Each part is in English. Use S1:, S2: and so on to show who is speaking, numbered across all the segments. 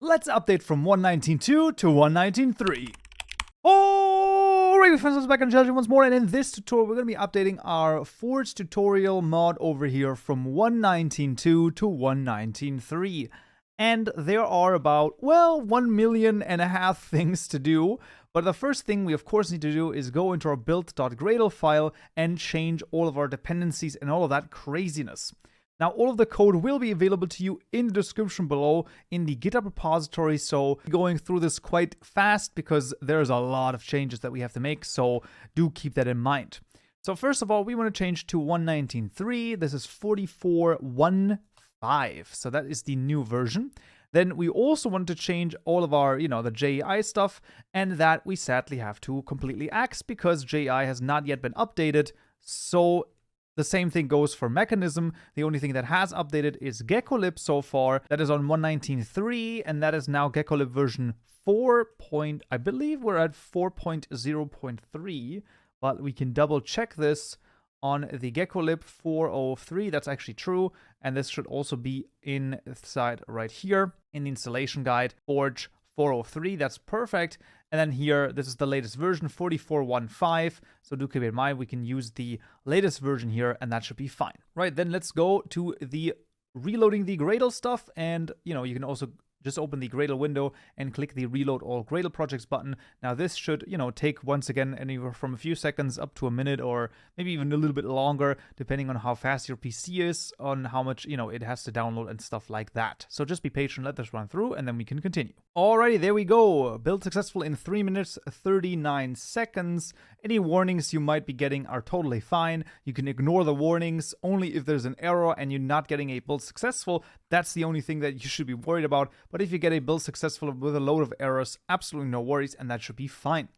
S1: Let's update from 1.19.2 to 1.19.3. Alright, friends, back on Challenge once more, and in this tutorial we're going to be updating our Forge tutorial mod over here from 1.19.2 to 1.19.3. And there are about, well, 1.5 million things to do. But the first thing we of course need to do is go into our build.gradle file and change all of our dependencies and all of that craziness. Now, all of the code will be available to you in the description below in the GitHub repository, so going through this quite fast because there's a lot of changes that we have to make, so do keep that in mind. So first of all, we want to change to 1.19.3. This is 44.1.5, so that is the new version. Then we also want to change all of our, the JEI stuff, and that we sadly have to completely axe because JEI has not yet been updated, so the same thing goes for mechanism. The only thing that has updated is GeckoLib so far. That is on 1.19.3, and that is now GeckoLib version 4. I believe we're at 4.0.3, but we can double check this on the GeckoLib 4.03. That's actually true, and this should also be inside right here in the installation guide, Forge 4.03. That's perfect. And then here, this is the latest version, 44.1.5. So do keep in mind, we can use the latest version here, and that should be fine. Right, then let's go to the reloading the Gradle stuff. And, you can also just open the Gradle window and click the Reload All Gradle Projects button. Now, this should, take, once again, anywhere from a few seconds up to a minute, or maybe even a little bit longer, depending on how fast your PC is, on how much, it has to download and stuff like that. So just be patient, let this run through, and then we can continue. Alrighty, there we go. Build successful in 3 minutes, 39 seconds. Any warnings you might be getting are totally fine. You can ignore the warnings only if there's an error and you're not getting a build successful. That's the only thing that you should be worried about. But if you get a build successful with a load of errors, absolutely no worries, and that should be fine.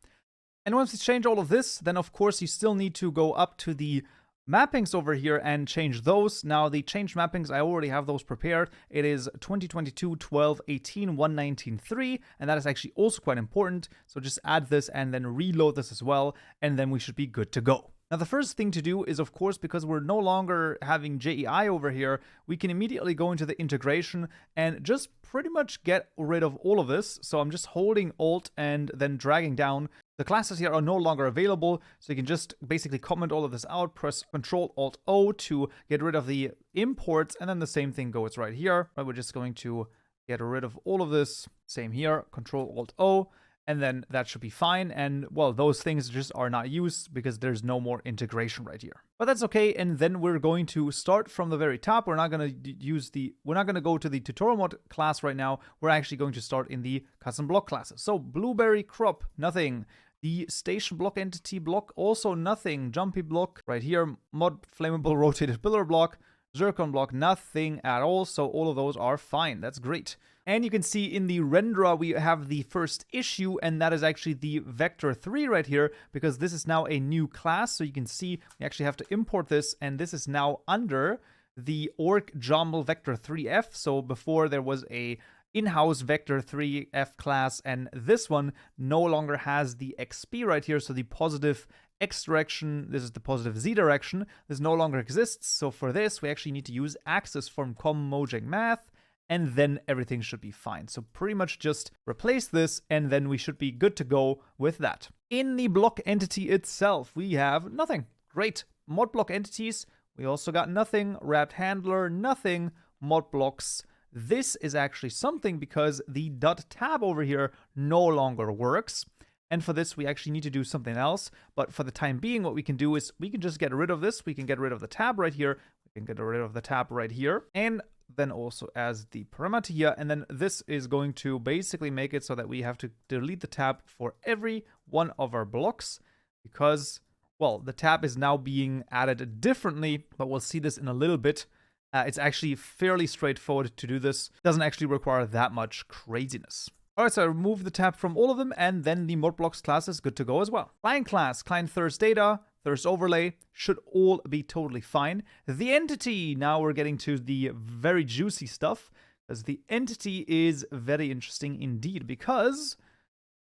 S1: And once you change all of this, then of course you still need to go up to the mappings over here and change those. Now, the change mappings, I already have those prepared. It is 2022, 12, 18, 1.19.3, and that is actually also quite important. So just add this and then reload this as well, and then we should be good to go. Now, the first thing to do is, of course, because we're no longer having JEI over here, we can immediately go into the integration and just pretty much get rid of all of this. So I'm just holding Alt and then dragging down. The classes here are no longer available, so you can just basically comment all of this out, press Ctrl-Alt-O to get rid of the imports, and then the same thing goes right here. Right, we're just going to get rid of all of this. Same here, Ctrl-Alt-O. And then that should be fine. And, well, those things just are not used because there's no more integration right here. But that's okay. And then we're going to start from the very top. We're not going to go to the tutorial mod class right now. We're actually going to start in the custom block classes. So blueberry crop, nothing. The station block entity block, also nothing. Jumpy block right here. Mod flammable rotated pillar block. Zircon block, nothing at all. So all of those are fine. That's great. And you can see in the renderer, we have the first issue, and that is actually the vector 3 right here, because this is now a new class. So you can see we actually have to import this, and this is now under the org joml vector 3f. So before there was a in-house vector 3f class, and this one no longer has the XP right here. So the positive X direction, this is the positive Z direction, this no longer exists. So for this, we actually need to use axis from com mojang math, and then everything should be fine. So pretty much just replace this, and then we should be good to go with that. In the block entity itself, we have nothing. Great. Mod block entities, we also got nothing. Wrapped handler, nothing. Mod blocks. This is actually something because the .tab over here no longer works. And for this, we actually need to do something else. But for the time being, what we can do is we can just get rid of this. We can get rid of the tab right here. We can get rid of the tab right here. And then also as the parameter here. And then this is going to basically make it so that we have to delete the tab for every one of our blocks because, well, the tab is now being added differently, but we'll see this in a little bit. It's actually fairly straightforward to do this. Doesn't actually require that much craziness. All right, so I remove the tab from all of them, and then the mod blocks class is good to go as well. Client class, client thirst data, thirst overlay, should all be totally fine. The entity, now we're getting to the very juicy stuff, because the entity is very interesting indeed, because,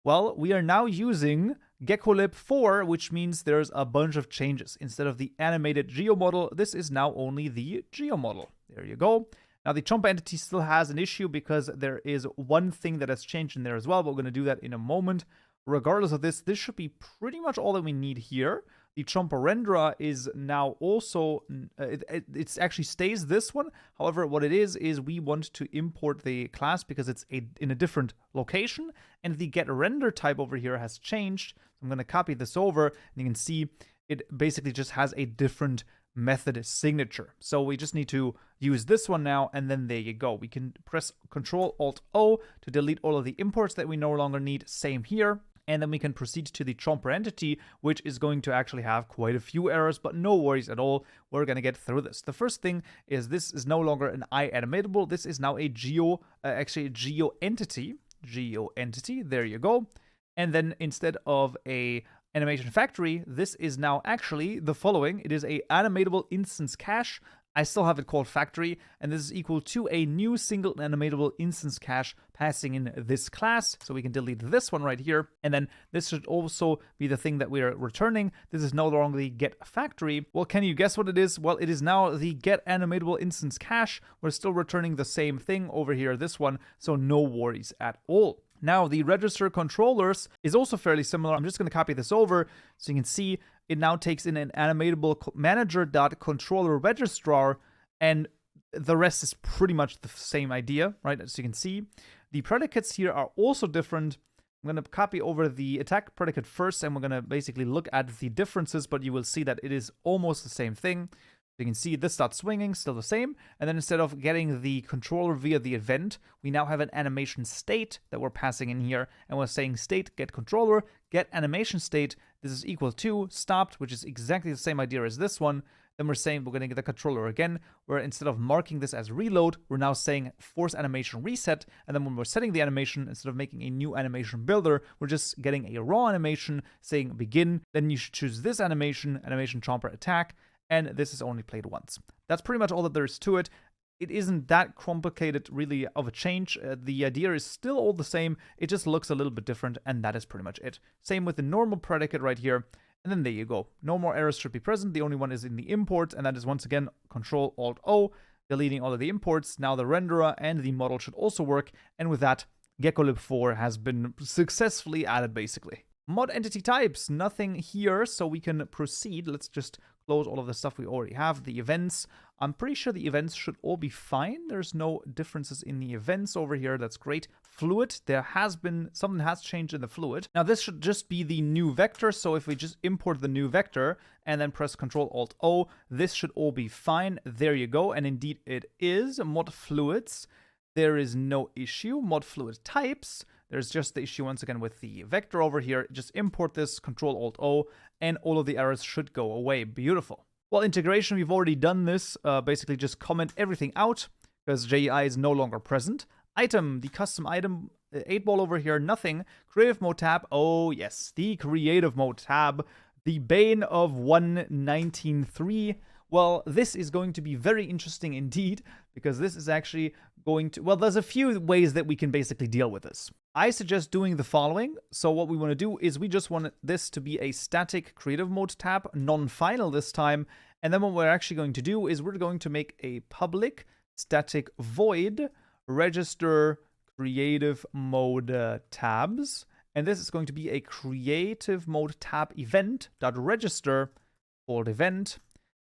S1: well, we are now using GeckoLib 4, which means there's a bunch of changes. Instead of the animated geo model, this is now only the geo model. There you go. Now the jumper entity still has an issue because there is one thing that has changed in there as well, but we're going to do that in a moment. Regardless of this should be pretty much all that we need here. The jumper renderer is now also, it actually stays this one. However, what it is we want to import the class because it's in a different location, and the get render type over here has changed. So I'm going to copy this over, and you can see it basically just has a different method signature. So we just need to use this one now, and then there you go. We can press Ctrl-Alt-O to delete all of the imports that we no longer need. Same here. And then we can proceed to the jumper entity, which is going to actually have quite a few errors, but no worries at all. We're going to get through this. The first thing is this is no longer an iAnimatable. This is now a geo entity. Geo entity. There you go. And then instead of a animation factory, this is now actually the following. It is a animatable instance cache. I still have it called factory, and this is equal to a new single animatable instance cache passing in this class. So we can delete this one right here. And then this should also be the thing that we are returning. This is no longer the get factory. Well, can you guess what it is? Well, it is now the get animatable instance cache. We're still returning the same thing over here, this one. So no worries at all. Now, the register controllers is also fairly similar. I'm just going to copy this over so you can see it now takes in an animatable manager.controller registrar, and the rest is pretty much the same idea, right? As you can see, the predicates here are also different. I'm going to copy over the attack predicate first, and we're going to basically look at the differences, but you will see that it is almost the same thing. You can see this starts swinging, still the same. And then instead of getting the controller via the event, we now have an animation state that we're passing in here. And we're saying state get controller, get animation state. This is equal to stopped, which is exactly the same idea as this one. Then we're saying we're going to get the controller again, where instead of marking this as reload, we're now saying force animation reset. And then when we're setting the animation, instead of making a new animation builder, we're just getting a raw animation saying begin. Then you should choose this animation jumper attack. And this is only played once. That's pretty much all that there is to it. It isn't that complicated, really, of a change. The idea is still all the same. It just looks a little bit different, and that is pretty much it. Same with the normal predicate right here. And then there you go. No more errors should be present. The only one is in the import, and that is once again Ctrl-Alt-O, deleting all of the imports. Now the renderer and the model should also work. And with that, GeckoLib 4 has been successfully added, basically. Mod entity types, nothing here, so we can proceed. Let's just close all of the stuff we already have. The events, I'm pretty sure the events should all be fine. There's no differences in the events over here. That's great. Fluid, there has been, something has changed in the fluid. Now this should just be the new vector. So if we just import the new vector and then press Ctrl-Alt-O, this should all be fine. There you go. And indeed it is. Mod fluids, there is no issue. Mod fluid types, there's just the issue once again with the vector over here. Just import this, Ctrl-Alt-O, and all of the errors should go away. Beautiful. Well, integration, we've already done this. Basically just comment everything out because JEI is no longer present. Item, the custom item, 8-ball over here, nothing. Creative mode tab, oh yes, the creative mode tab. The bane of 1.19.3. Well, this is going to be very interesting indeed, because this is actually going to, well, there's a few ways that we can basically deal with this. I suggest doing the following. So what we want to do is we just want this to be a static creative mode tab, non-final this time. And then what we're actually going to do is we're going to make a public static void register creative mode tabs. And this is going to be a creative mode tab event.register called event.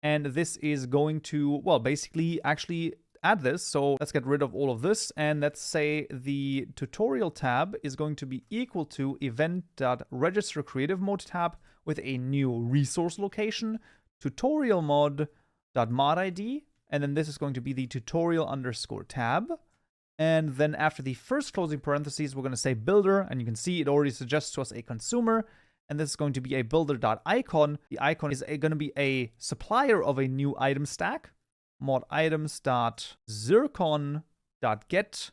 S1: And this is going to, well, basically actually add this. So let's get rid of all of this. And let's say the tutorial tab is going to be equal to event.register creative mode tab with a new resource location, tutorial mod.mod ID. And then this is going to be the tutorial underscore tab. And then after the first closing parentheses, we're going to say builder. And you can see it already suggests to us a consumer. And this is going to be a builder.icon. The icon is going to be a supplier of a new item stack. Mod items.zircon.get.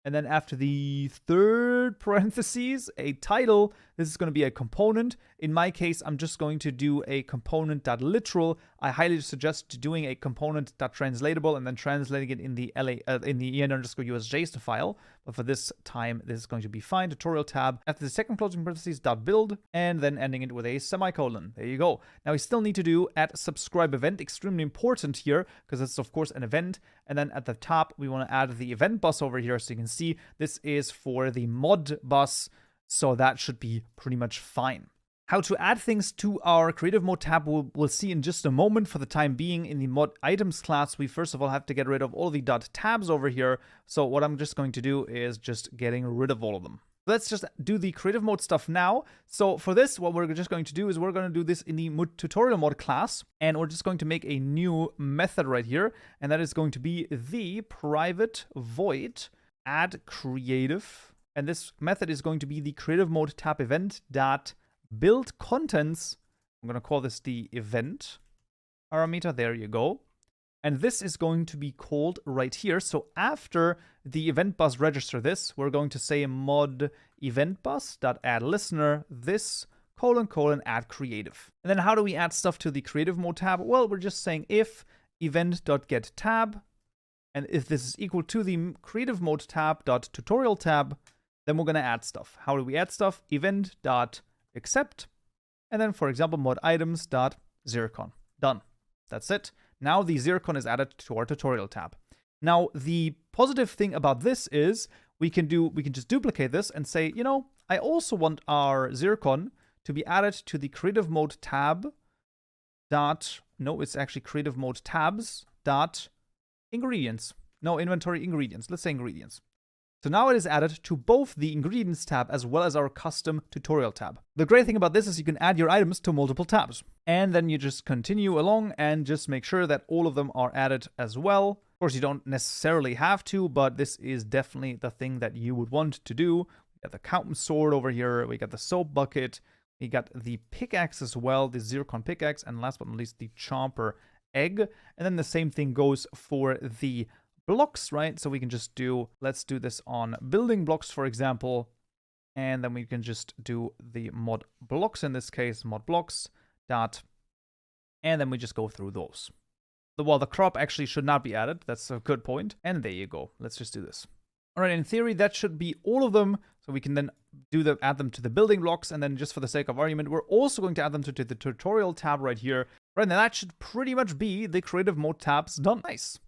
S1: And then after the third parentheses, a title. This is going to be a component. In my case, I'm just going to do a component.literal I highly suggest doing a component.translatable and then translating it in the en_usjson file. But for this time, this is going to be fine. Tutorial tab after the second closing parentheses .build, and then ending it with a semicolon. There you go. Now we still need to do @subscribe event, extremely important here because it's of course an event. And then at the top, we want to add the event bus over here, so you can see this is for the mod bus, so that should be pretty much fine. How to add things to our creative mode tab we'll see in just a moment. For the time being, in the mod items class, we first of all have to get rid of all the .tabs over here. So what I'm just going to do is just getting rid of all of them. Let's just do the creative mode stuff now. So for this, what we're just going to do is we're going to do this in the tutorial mode class, and we're just going to make a new method right here, and that is going to be the private void add creative, and this method is going to be the creative mode tab event dot build contents. I'm going to call this the event parameter. There you go. And this is going to be called right here. So after the event bus register this, we're going to say mod event bus.add listener this : add creative. And then how do we add stuff to the creative mode tab? Well, we're just saying if event.get tab, and if this is equal to the creative mode tab.tutorial tab, then we're going to add stuff. How do we add stuff? Event.accept, and then, for example, mod items.zircon. Done. That's it. Now the zircon is added to our tutorial tab. Now, the positive thing about this is we can just duplicate this and say, you know, I also want our zircon to be added to the creative mode tab no, it's actually creative mode tabs dot ingredients. No, inventory ingredients. Let's say ingredients. So now it is added to both the ingredients tab as well as our custom tutorial tab. The great thing about this is you can add your items to multiple tabs. And then you just continue along and just make sure that all of them are added as well. Of course, you don't necessarily have to, but this is definitely the thing that you would want to do. We got the Kaupenjoe sword over here. We got the soap bucket. We got the pickaxe as well, the zircon pickaxe. And last but not least, the chomper egg. And then the same thing goes for the blocks, right? So we can just do, let's do this on building blocks, for example, and then we can just do the mod blocks in this case, mod blocks dot, and then we just go through those. Well, the crop actually should not be added. That's a good point. And there you go. Let's just do this. All right, in theory, that should be all of them. So we can then add them to the building blocks, and then just for the sake of argument, we're also going to add them to the tutorial tab right here. Right, now that should pretty much be the creative mode tabs done. Nice.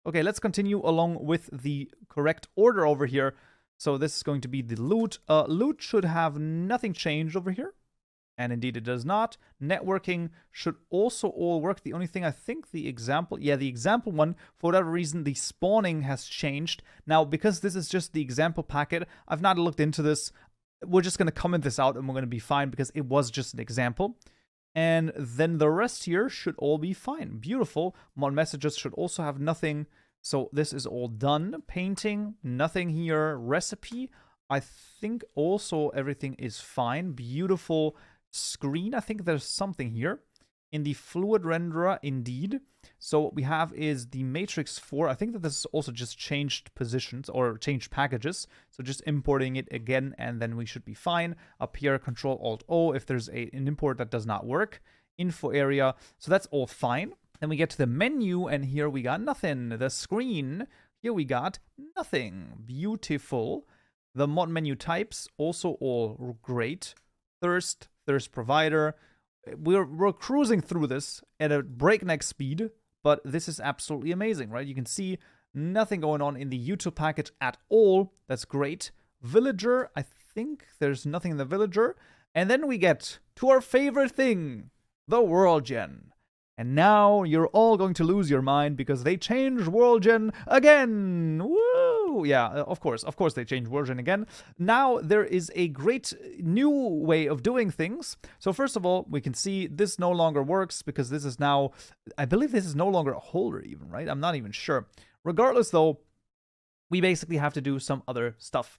S1: Okay, let's continue along with the correct order over here. So this is going to be the loot. Loot should have nothing changed over here. And indeed it does not. Networking should also all work. The only thing I think the example one, for whatever reason, the spawning has changed. Now, because this is just the example packet, I've not looked into this. We're just going to comment this out and we're going to be fine because it was just an example. And then the rest here should all be fine. Beautiful. Mod messages should also have nothing. So this is all done. Painting, nothing here. Recipe, I think also everything is fine. Beautiful. Screen, I think there's something here. In the fluid renderer, indeed. So what we have is the matrix 4. I think that this is also just changed positions or changed packages. So just importing it again, and then we should be fine. Up here, Control-Alt-O if there's an import that does not work. Info area. So that's all fine. Then we get to the menu, and here we got nothing. The screen, here we got nothing. Beautiful. The mod menu types, also all great. Thirst provider. We're cruising through this at a breakneck speed, but this is absolutely amazing, right? You can see nothing going on in the util package at all. That's great. Villager, I think there's nothing in the villager. And then we get to our favorite thing, the world gen. And now you're all going to lose your mind because they changed world gen again. Woo! Yeah, of course they changed world gen again. Now there is a great new way of doing things. So first of all, we can see this no longer works because this is now, I believe this is no longer a holder even, right? I'm not even sure. Regardless though, we basically have to do some other stuff.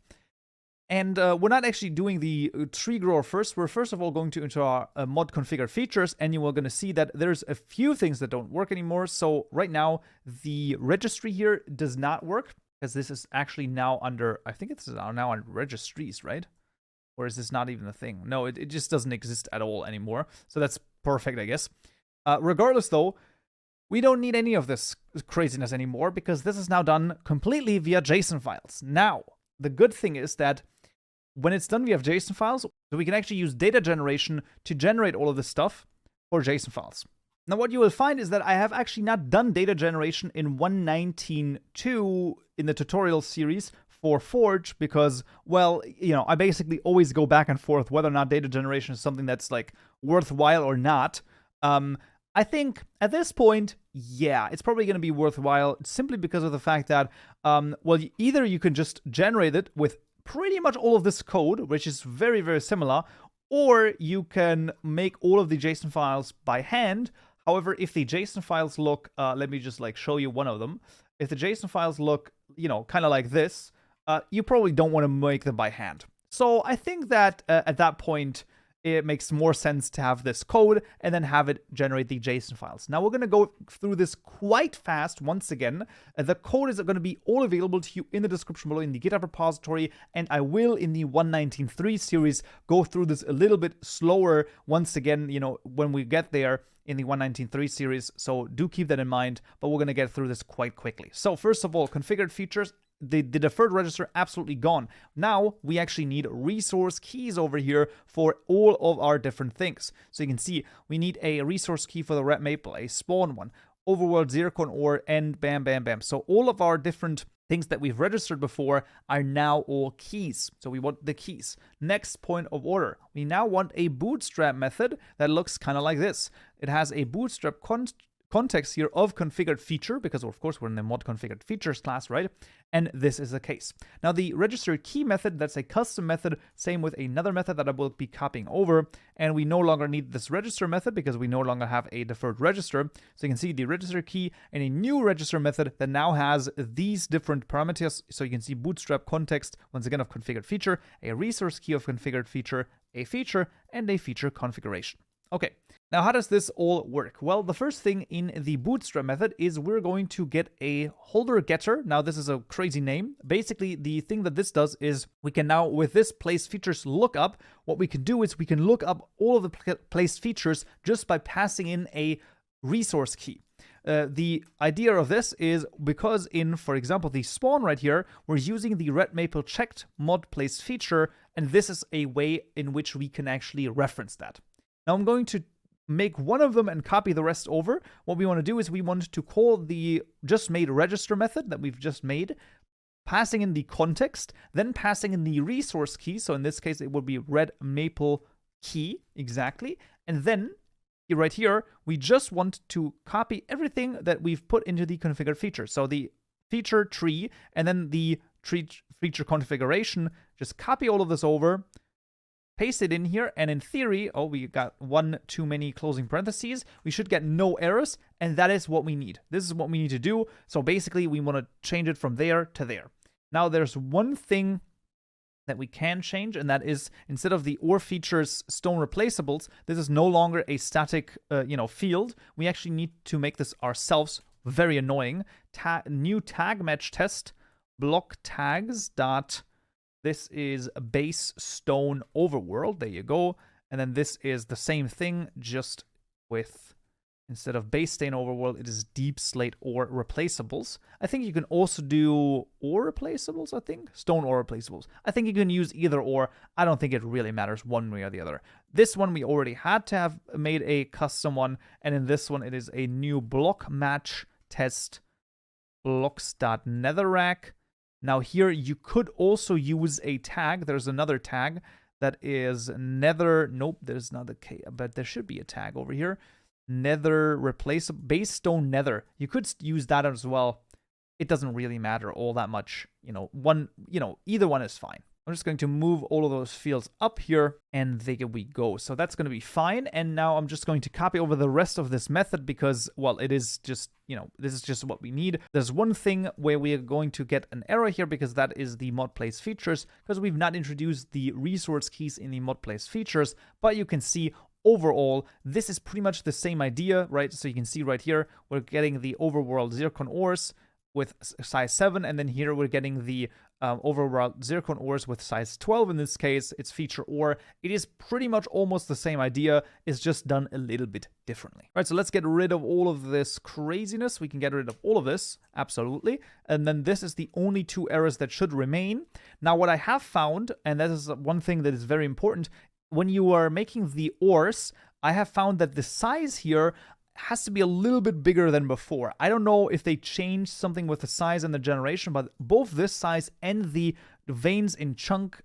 S1: And we're not actually doing the tree grower first. We're first of all going to enter our mod configure features, and you are going to see that there's a few things that don't work anymore. So right now, the registry here does not work because this is actually now under, I think it's now under registries, right? Or is this not even a thing? No, it just doesn't exist at all anymore. So that's perfect, I guess. Regardless, though, we don't need any of this craziness anymore because this is now done completely via JSON files. Now, the good thing is that when it's done via JSON files, so we can actually use data generation to generate all of this stuff for JSON files. Now, what you will find is that I have actually not done data generation in 1.19.2 in the tutorial series for Forge because, well, you know, I basically always go back and forth whether or not data generation is something that's like worthwhile or not. I think at this point, yeah, it's probably going to be worthwhile simply because of the fact that, well, either you can just generate it with pretty much all of this code, which is very, very similar, or you can make all of the JSON files by hand. However, if the JSON files look, let me just like show you one of them. If the JSON files look, you know, kind of like this, you probably don't want to make them by hand. So I think that at that point, it makes more sense to have this code and then have it generate the JSON files. Now we're going to go through this quite fast once again. The code is going to be all available to you in the description below in the GitHub repository, and I will in the 1.19.3 series go through this a little bit slower once again, you know, when we get there in the 1.19.3 series, so do keep that in mind, but we're going to get through this quite quickly. So first of all, configured features. The deferred register absolutely gone. Now we actually need resource keys over here for all of our different things. So you can see we need a resource key for the red maple, a spawn one, overworld zircon ore, and bam, bam, bam. So all of our different things that we've registered before are now all keys. So we want the keys. Next point of order. We now want a bootstrap method that looks kind of like this. It has a bootstrap context here of configured feature, because of course we're in the mod configured features class, right? And this is the case. Now the register key method, that's a custom method, same with another method that I will be copying over, and we no longer need this register method because we no longer have a deferred register. So you can see the register key and a new register method that now has these different parameters. So you can see bootstrap context, once again, of configured feature, a resource key of configured feature, a feature, and a feature configuration. Okay, now how does this all work? Well, the first thing in the bootstrap method is we're going to get a holder getter. Now this is a crazy name. Basically, the thing that this does is we can now, with this place features lookup, what we can do is we can look up all of the placed features just by passing in a resource key. The idea of this is because in, for example, the spawn right here, we're using the red maple checked mod place feature, and this is a way in which we can actually reference that. Now I'm going to make one of them and copy the rest over. What we want to do is we want to call the just made register method that we've just made, passing in the context, then passing in the resource key. So in this case, it would be red maple key, exactly. And then right here, we just want to copy everything that we've put into the configured feature. So the feature tree and then the tree feature configuration, just copy all of this over, paste it in here, and in theory, oh, we got one too many closing parentheses. We should get no errors, and that is what we need. This is what we need to do. So basically, we want to change it from there to there. Now, there's one thing that we can change, and that is instead of the ore features stone replaceables, this is no longer a static, field. We actually need to make this ourselves. Very annoying. New tag match test block tags dot. This is base stone overworld. There you go. And then this is the same thing, just with, instead of base stain overworld, it is deep slate ore replaceables. I think you can also do ore replaceables, I think. Stone ore replaceables. I think you can use either or. I don't think it really matters one way or the other. This one we already had to have made a custom one. And in this one, it is a new block match test blocks.netherrack. Now here you could also use a tag. There's another tag that is nether. Nope, there's not a K, but there should be a tag over here. Nether replaceable base stone nether. You could use that as well. It doesn't really matter all that much. Either one is fine. I'm just going to move all of those fields up here, and there we go. So that's going to be fine. And now I'm just going to copy over the rest of this method because, well, it is just, this is just what we need. There's one thing where we are going to get an error here because that is the mod place features, because we've not introduced the resource keys in the mod place features. But you can see overall, this is pretty much the same idea, right? So you can see right here, we're getting the overworld zircon ores with size 7, and then here we're getting the overall zircon ores with size 12 in this case. It's feature ore. It is pretty much almost the same idea. It's just done a little bit differently. Right, so let's get rid of all of this craziness. We can get rid of all of this, absolutely. And then this is the only 2 errors that should remain. Now, what I have found, and that is one thing that is very important, when you are making the ores, I have found that the size here has to be a little bit bigger than before. I don't know if they changed something with the size and the generation, but both this size and the veins in chunk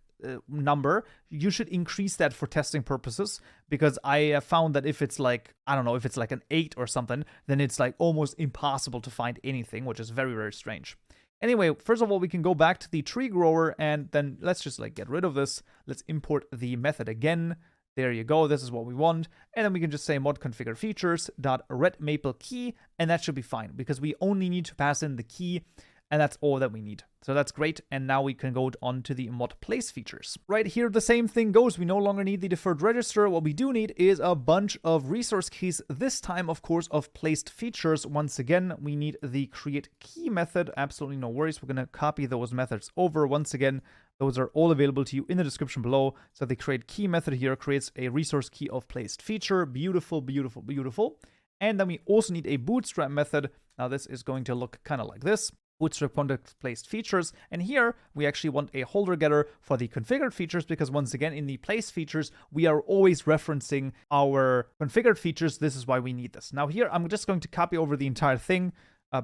S1: number, you should increase that for testing purposes, because I have found that if it's like, I don't know, if it's like an 8 or something, then it's like almost impossible to find anything, which is very, very strange. Anyway, first of all, we can go back to the tree grower, and then let's just like get rid of this. Let's import the method again. There you go, this is what we want. And then we can just say mod configure features dot red maple key, and that should be fine because we only need to pass in the key, and that's all that we need. So that's great. And now we can go on to the mod place features. Right here, the same thing goes. We no longer need the deferred register. What we do need is a bunch of resource keys, this time, of course, of placed features. Once again, we need the create key method. Absolutely no worries. We're going to copy those methods over. Once again, those are all available to you in the description below. So the create key method here creates a resource key of placed feature. Beautiful, beautiful, beautiful. And then we also need a bootstrap method. Now this is going to look kind of like this. Bootstrap context placed features. And here we actually want a holder getter for the configured features, because once again, in the place features, we are always referencing our configured features. This is why we need this. Now here, I'm just going to copy over the entire thing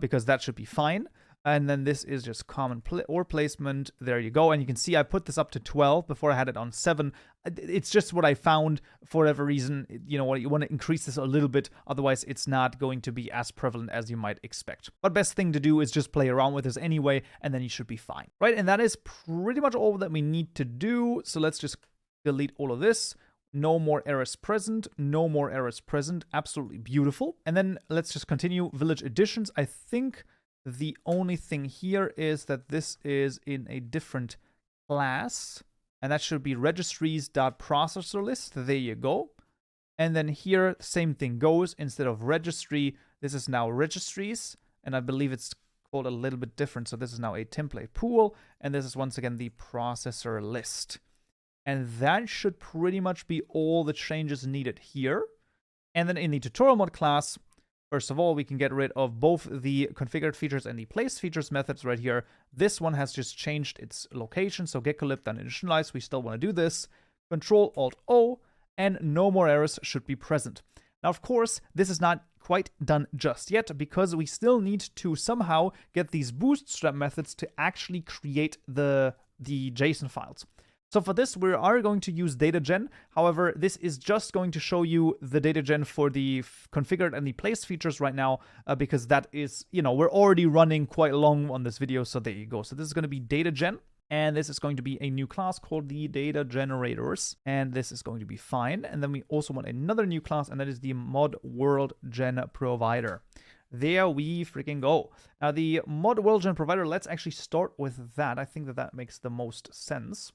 S1: because that should be fine. And then this is just common or placement. There you go. And you can see I put this up to 12 before I had it on 7. It's just what I found for whatever reason. You know what, you want to increase this a little bit. Otherwise, it's not going to be as prevalent as you might expect. But best thing to do is just play around with this anyway, and then you should be fine. Right, and that is pretty much all that we need to do. So let's just delete all of this. No more errors present. No more errors present. Absolutely beautiful. And then let's just continue. Village additions. I think the only thing here is that this is in a different class, and that should be registries.processor_list. There you go. And then here, same thing goes. Instead of registry, this is now registries, and I believe it's called a little bit different. So this is now a template pool, and this is once again the processor list. And that should pretty much be all the changes needed here. And then in the tutorial mod class, first of all, we can get rid of both the configured features and the place features methods right here. This one has just changed its location. So GeckoLib done initialize. We still want to do this. Control-Alt-O, and no more errors should be present. Now, of course, this is not quite done just yet, because we still need to somehow get these bootstrap methods to actually create the JSON files. So for this, we are going to use DataGen. However, this is just going to show you the DataGen for the configured and the placed features right now, because that is, you know, we're already running quite long on this video. So there you go. So this is going to be DataGen, and this is going to be a new class called the Data Generators, and this is going to be fine. And then we also want another new class, and that is the Mod World Gen Provider. There we freaking go. Now the Mod World Gen Provider, let's actually start with that. I think that that makes the most sense.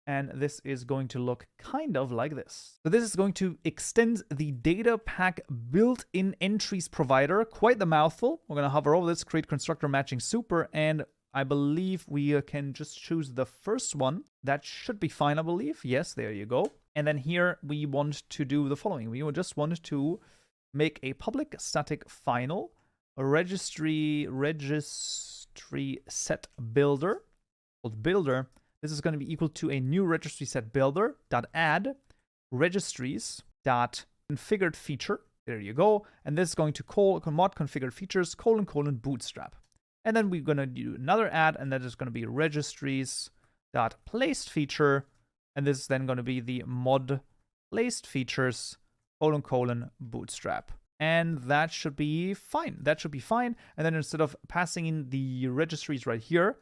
S1: And this is going to look kind of like this. So this is going to extend the data pack built-in entries provider. Quite the mouthful. We're going to hover over this, create constructor matching super, and I believe we can just choose the first one. That should be fine, I believe. Yes, there you go. And then here we want to do the following. We just want to make a public static final, a registry set builder called builder. This is going to be equal to a new registry set builder dot add registries dot configured feature. There you go. And this is going to call mod configured features : bootstrap. And then we're going to do another add, and that is going to be registries dot placed feature. And this is then going to be the mod placed features : bootstrap. And that should be fine. That should be fine. And then instead of passing in the registries right here,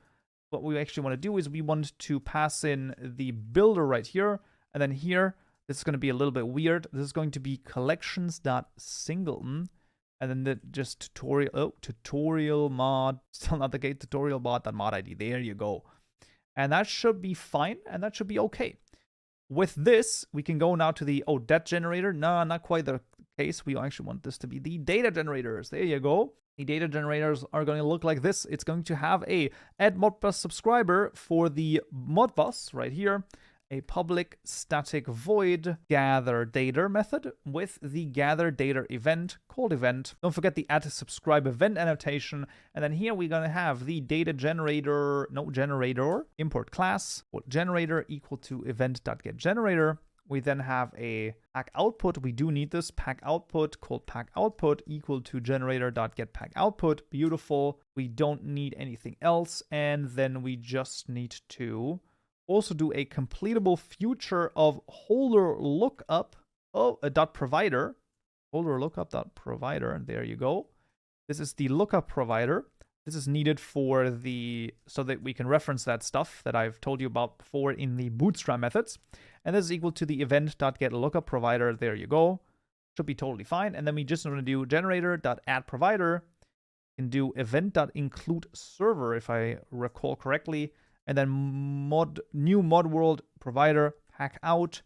S1: what we actually want to do is we want to pass in the builder right here. And then here, this is going to be a little bit weird. This is going to be collections.singleton. And then just tutorial mod, still not the gate, tutorial mod ID. There you go. And that should be fine. And that should be okay. With this, we can go now to the, dat generator. No, not quite the case. We actually want this to be the data generators. There you go. The data generators are going to look like this. It's going to have a add modbus subscriber for the modbus right here, a public static void gather data method with the gather data event called event. Don't forget the add subscribe event annotation. And then here we're going to have the data generator, generator import class generator equal to event.getGenerator. We then have a pack output. We do need this pack output called pack output equal to generator.getPackOutput. Beautiful. We don't need anything else. And then we just need to also do a completable future of holder lookup. .provider. Holder lookup.provider. And there you go. This is the lookup provider. This is needed for so that we can reference that stuff that I've told you about before in the bootstrap methods. And this is equal to the event.getLookupProvider. There you go. Should be totally fine. And then we just want to do generator.addProvider. Can do event.includeServer if I recall correctly. And then new mod world provider, pack out,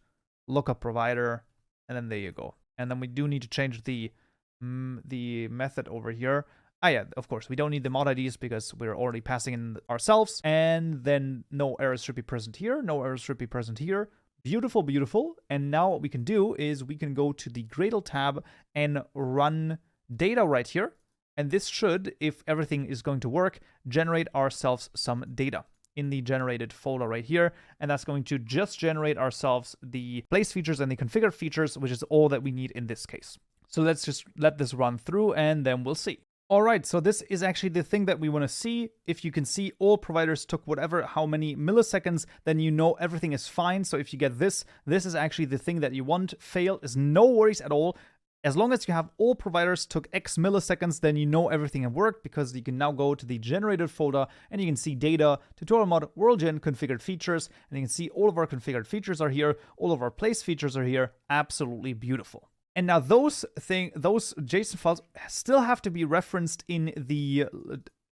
S1: lookup provider. And then there you go. And then we do need to change the method over here. Yeah, of course, we don't need the mod IDs because we're already passing in ourselves. And then no errors should be present here. No errors should be present here. Beautiful, beautiful. And now what we can do is we can go to the Gradle tab and run data right here. And this should, if everything is going to work, generate ourselves some data in the generated folder right here. And that's going to just generate ourselves the place features and the configured features, which is all that we need in this case. So let's just let this run through and then we'll see. All right, so this is actually the thing that we want to see. If you can see all providers took how many milliseconds, then you know everything is fine. So if you get this is actually the thing that you want. Fail is no worries at all. As long as you have all providers took X milliseconds, then you know everything has worked because you can now go to the generated folder and you can see data, tutorial mod, worldgen, configured features, and you can see all of our configured features are here. All of our place features are here. Absolutely beautiful. And now those JSON files still have to be referenced in the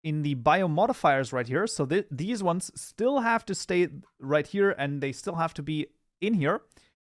S1: biomodifiers right here. So these ones still have to stay right here and they still have to be in here.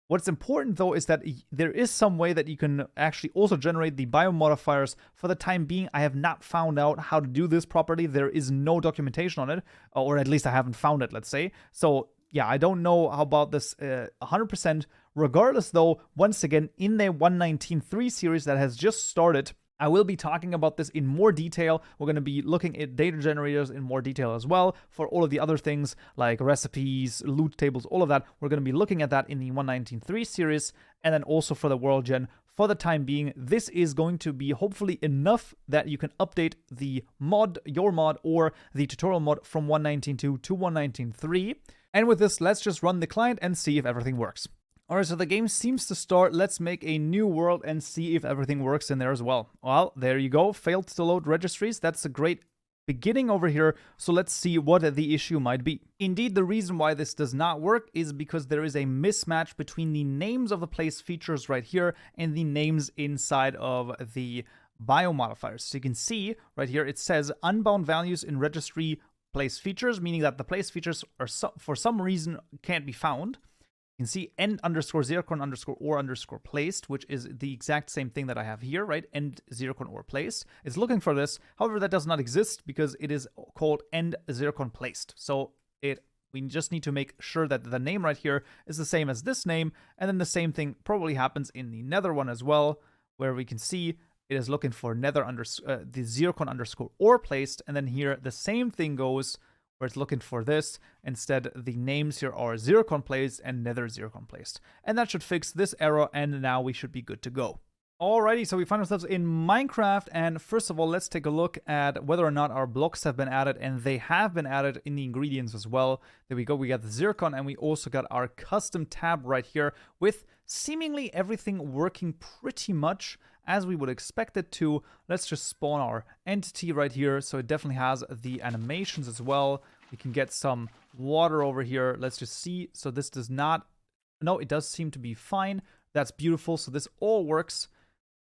S1: What's important though is that there is some way that you can actually also generate the biomodifiers. For the time being, I have not found out how to do this properly. There is no documentation on it, or at least I haven't found it, let's say. So yeah, I don't know how about this 100%. Regardless, though, once again, in the 119.3 series that has just started, I will be talking about this in more detail. We're going to be looking at data generators in more detail as well. For all of the other things like recipes, loot tables, all of that, we're going to be looking at that in the 119.3 series. And then also for the world gen. For the time being, this is going to be hopefully enough that you can update the mod, your mod, or the tutorial mod from 119.2 to 119.3. And with this, let's just run the client and see if everything works. Alright, so the game seems to start. Let's make a new world and see if everything works in there as well. Well, there you go. Failed to load registries. That's a great beginning over here. So let's see what the issue might be. Indeed, the reason why this does not work is because there is a mismatch between the names of the place features right here and the names inside of the biomodifiers. So you can see right here, it says unbound values in registry place features, meaning that the place features are for some reason can't be found. You can see end_0_or_placed, which is the exact same thing that I have here, right? End_or placed. It's looking for this. However, that does not exist because it is called end_placed. So we just need to make sure that the name right here is the same as this name. And then the same thing probably happens in the nether one as well, where we can see it is looking for the 0_or placed. And then here the same thing goes where it's looking for this. Instead, the names here are 0_ placed and nether 0_ placed. And that should fix this error, and now we should be good to go. Alrighty, so we find ourselves in Minecraft, and first of all, let's take a look at whether or not our blocks have been added, and they have been added in the ingredients as well. There we go, we got the zircon, and we also got our custom tab right here with seemingly everything working pretty much as we would expect it to. Let's just spawn our entity right here, so it definitely has the animations as well. We can get some water over here. Let's just see. So this does not, no, it does seem to be fine. That's beautiful. So this all works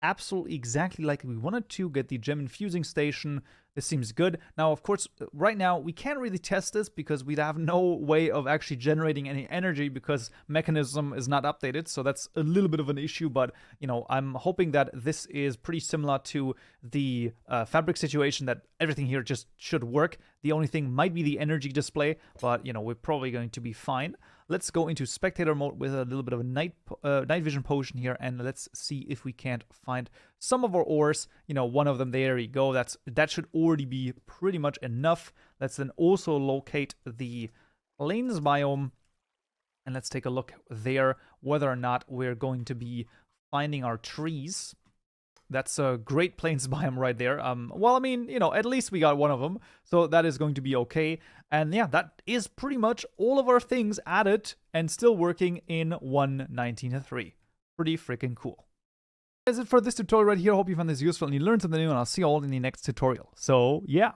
S1: absolutely exactly like we wanted to. Get the gem infusing station. This seems good. Now, of course, right now we can't really test this because we'd have no way of actually generating any energy because mechanism is not updated. So that's a little bit of an issue, but you know, I'm hoping that this is pretty similar to the fabric situation, that everything here just should work. The only thing might be the energy display, but you know, we're probably going to be fine. Let's go into spectator mode with a little bit of a night vision potion here, and let's see if we can't find some of our ores. You know, one of them, there you go. That should already be pretty much enough. Let's then also locate the plains biome, and let's take a look there, whether or not we're going to be finding our trees. That's a great plains biome right there. Well, I mean, you know, at least we got one of them, so that is going to be okay. And yeah, that is pretty much all of our things added and still working in 1.19.3. Pretty freaking cool. That's it for this tutorial right here. Hope you found this useful and you learned something new, and I'll see you all in the next tutorial. So yeah.